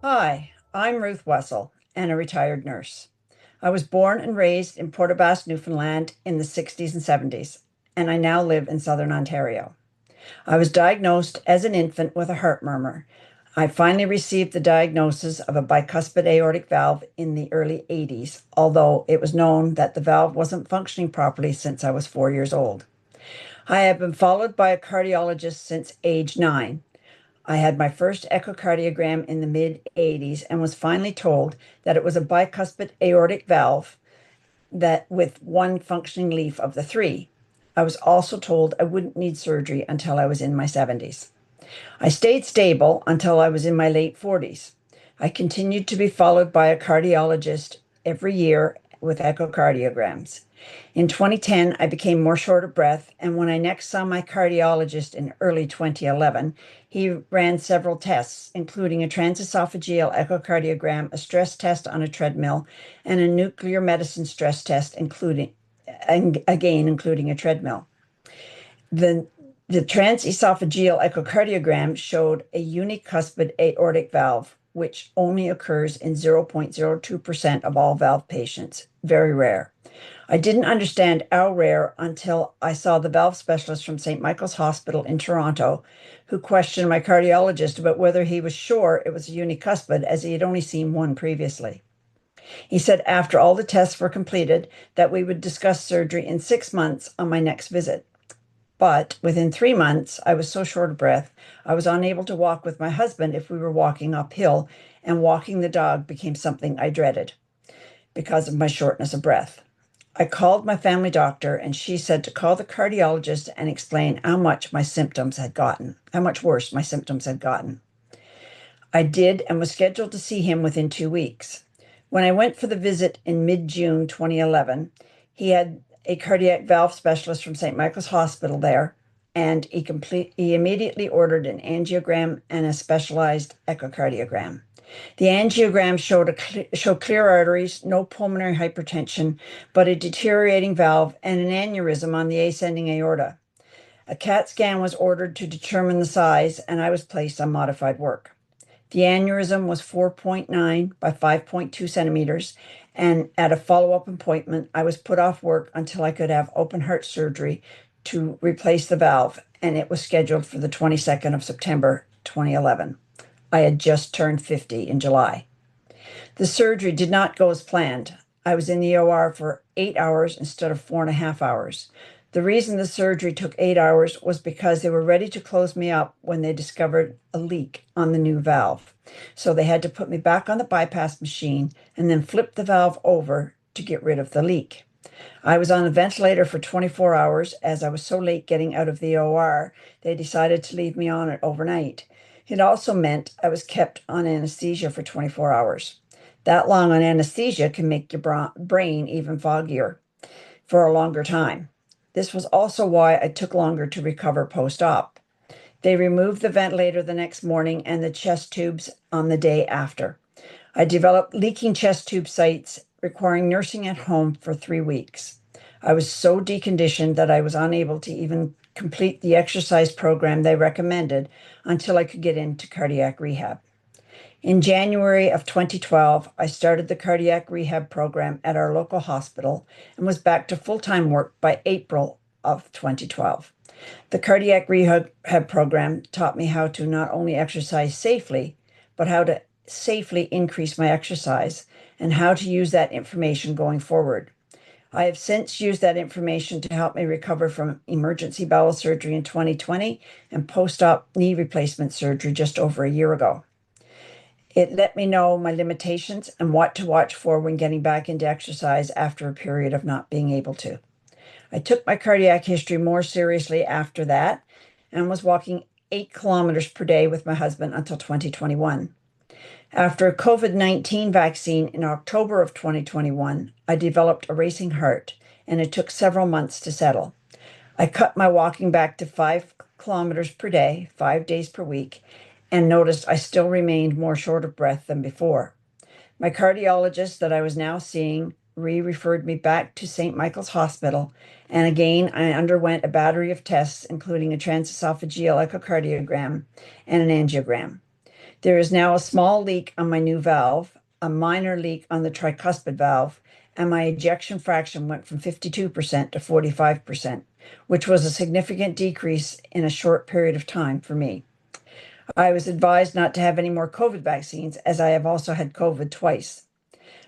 Hi, I'm Ruth Wessel and a retired nurse. I was born and raised in Portabass, Newfoundland in the 60s and 70s, and I now live in southern Ontario. I was diagnosed as an infant with a heart murmur. I finally received the diagnosis of a bicuspid aortic valve in the early 80s, although it was known that the valve wasn't functioning properly since I was 4 years old. I have been followed by a cardiologist since age 9. I had my first echocardiogram in the mid 80s and was finally told that it was a bicuspid aortic valve that with one functioning leaf of the three. I was also told I wouldn't need surgery until I was in my 70s. I stayed stable until I was in my late 40s. I continued to be followed by a cardiologist every year with echocardiograms. In 2010, I became more short of breath, and when I next saw my cardiologist in early 2011, he ran several tests, including a transesophageal echocardiogram, a stress test on a treadmill, and a nuclear medicine stress test, including a treadmill. The the transesophageal echocardiogram showed a unicuspid aortic valve, which only occurs in 0.02% of all valve patients. Very rare. I didn't understand how rare until I saw the valve specialist from St. Michael's Hospital in Toronto, who questioned my cardiologist about whether he was sure it was a unicuspid, as he had only seen one previously. He said after all the tests were completed that we would discuss surgery in 6 months on my next visit. But within 3 months, I was so short of breath, I was unable to walk with my husband if we were walking uphill, and walking the dog became something I dreaded because of my shortness of breath. I called my family doctor, and she said to call the cardiologist and explain how much my symptoms had gotten, how much worse my symptoms had gotten. I did and was scheduled to see him within 2 weeks. When I went for the visit in mid June 2011, he had a cardiac valve specialist from St. Michael's Hospital there, and he immediately ordered an angiogram and a specialized echocardiogram. The angiogram showed clear arteries, no pulmonary hypertension, but a deteriorating valve and an aneurysm on the ascending aorta. A CAT scan was ordered to determine the size, and I was placed on modified work. The aneurysm was 4.9 by 5.2 centimeters, and at a follow-up appointment, I was put off work until I could have open heart surgery to replace the valve, and it was scheduled for the 22nd of September 2011. I had just turned 50 in July. The surgery did not go as planned. I was in the OR for 8 hours instead of 4.5 hours. The reason the surgery took 8 hours was because they were ready to close me up when they discovered a leak on the new valve. So they had to put me back on the bypass machine and then flip the valve over to get rid of the leak. I was on a ventilator for 24 hours as I was so late getting out of the OR, they decided to leave me on it overnight. It also meant I was kept on anesthesia for 24 hours. That long on anesthesia can make your brain even foggier for a longer time. This was also why I took longer to recover post op. They removed the ventilator the next morning and the chest tubes on the day after. I developed leaking chest tube sites, requiring nursing at home for 3 weeks. I was so deconditioned that I was unable to even complete the exercise program they recommended until I could get into cardiac rehab. In January of 2012, I started the cardiac rehab program at our local hospital and was back to full-time work by April of 2012. The cardiac rehab program taught me how to not only exercise safely, but how to safely increase my exercise and how to use that information going forward. I have since used that information to help me recover from emergency bowel surgery in 2020 and post-op knee replacement surgery just over a year ago. It let me know my limitations and what to watch for when getting back into exercise after a period of not being able to. I took my cardiac history more seriously after that and was walking 8 kilometers per day with my husband until 2021. After a COVID-19 vaccine in October of 2021, I developed a racing heart, and it took several months to settle. I cut my walking back to 5 kilometers per day, 5 days per week, and noticed I still remained more short of breath than before. My cardiologist that I was now seeing referred me back to St. Michael's Hospital, and again I underwent a battery of tests, including a transesophageal echocardiogram and an angiogram. There is now a small leak on my new valve, a minor leak on the tricuspid valve, and my ejection fraction went from 52% to 45%, which was a significant decrease in a short period of time for me. I was advised not to have any more COVID vaccines, as I have also had COVID twice.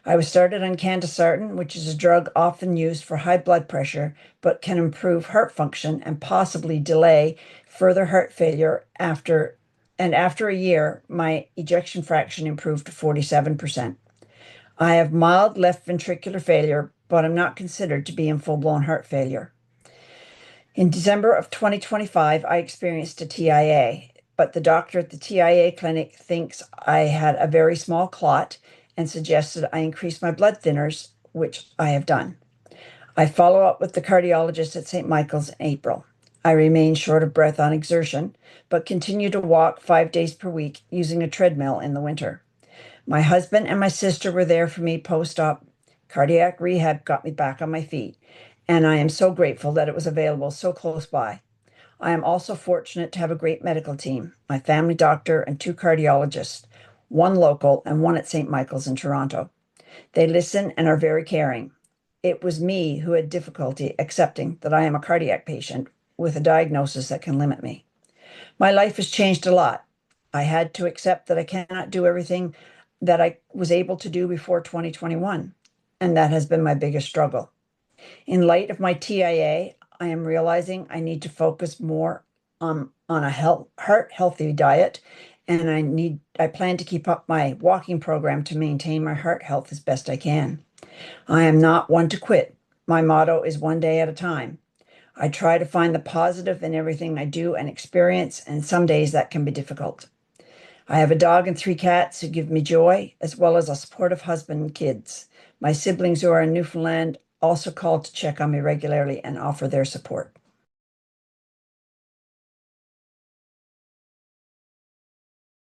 I was started on candesartan, which is a drug often used for high blood pressure, but can improve heart function and possibly delay further heart failure after a year, my ejection fraction improved to 47%. I have mild left ventricular failure, but I'm not considered to be in full-blown heart failure. In December of 2025, I experienced a TIA, but the doctor at the TIA clinic thinks I had a very small clot and suggested I increase my blood thinners, which I have done. I follow up with the cardiologist at St. Michael's in April. I remain short of breath on exertion, but continue to walk 5 days per week using a treadmill in the winter. My husband and my sister were there for me post-op. Cardiac rehab got me back on my feet, and I am so grateful that it was available so close by. I am also fortunate to have a great medical team, my family doctor and 2 cardiologists, one local and one at St. Michael's in Toronto. They listen and are very caring. It was me who had difficulty accepting that I am a cardiac patient with a diagnosis that can limit me. My life has changed a lot. I had to accept that I cannot do everything that I was able to do before 2021, and that has been my biggest struggle. In light of my TIA, I am realizing I need to focus more on a heart-healthy diet, and I plan to keep up my walking program to maintain my heart health as best I can. I am not one to quit. My motto is one day at a time. I try to find the positive in everything I do and experience, and some days that can be difficult. I have a dog and 3 cats who give me joy, as well as a supportive husband and kids. My siblings who are in Newfoundland also call to check on me regularly and offer their support.